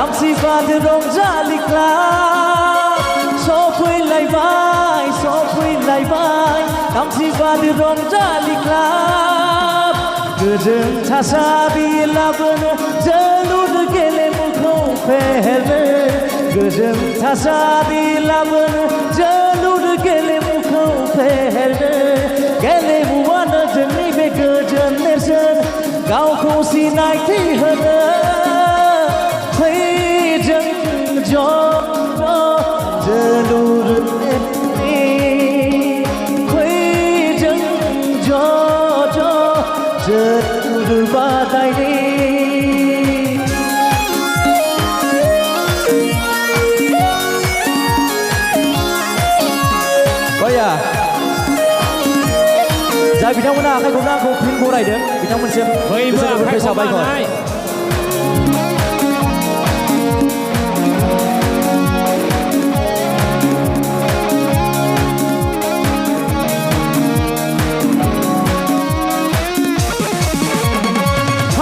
दामसि बाद रंजालिग्ला सफैलायबाय दामसि बाद रंजालिग्ला गोजोन थासारि लाबोनो जोलुर गेलेमुखौ फेहेरनो गोजोन थासारि लाबोनो जोलुर गेलेमुखौ फेहेरनो गेलेमुआनो जोंनि बे गोजोन नेरसोन गावखौ सिनायथि होनो फै जों ज' जोलुर फै जों ज' जोलुर बादायनि जाय बिथांमोना आखाइ खबनो आंखौ फिन बरायदों बिथांमोनसिम गोजोन रोखोमै साबायखर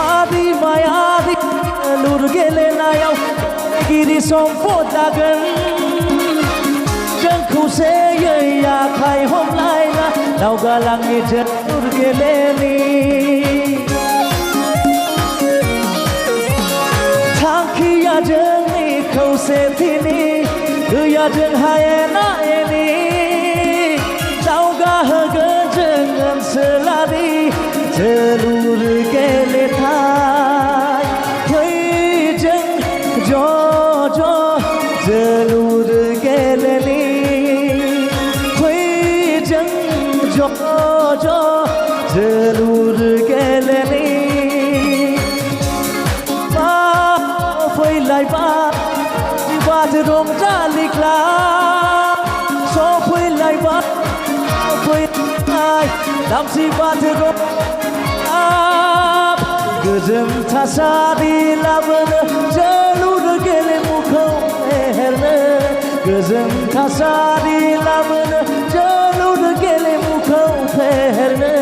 हारिमायारि जोलुर गेलेनायाव गिरि सम्पद जागोन जों खौसेयै आखाइ हमलायना दावगालांनि जोलुर गेलेनि थांखिया जोंनि खौसेथिनि गैया जोंहा एना एनि दावगाहोगोन जों ओनसोलारि जोलुर गेलेथाय फै जों ज' जोलुर गेलेनि जोलुर गेलेनि फैलायबाय बाद रंजालिग्ला सफैलायबाय दामसि बाद गोजोन थासारि लाबोनो जोलुर गेलेमुखौ फेहेरनो गोजोन थासारि लाबोनो जोलुर गेलेमुखौ फेहेरनो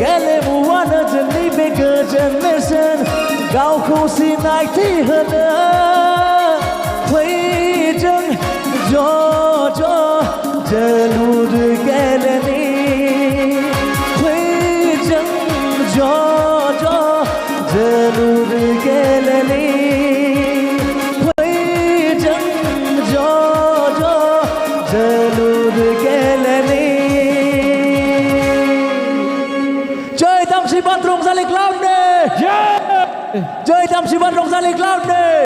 गेलेमुआनो जोंनि बे गोजोन नेरसोन गावखौ सिनायथि होनो फै जों ज' जोलुर गेलेनि फै जों ज' जोलुर गेलेनि फै जों ज' जोलुर गेलेनि जय दामसि बाद रंजालिग्ला जय दामसि बाद रंजालिग्ला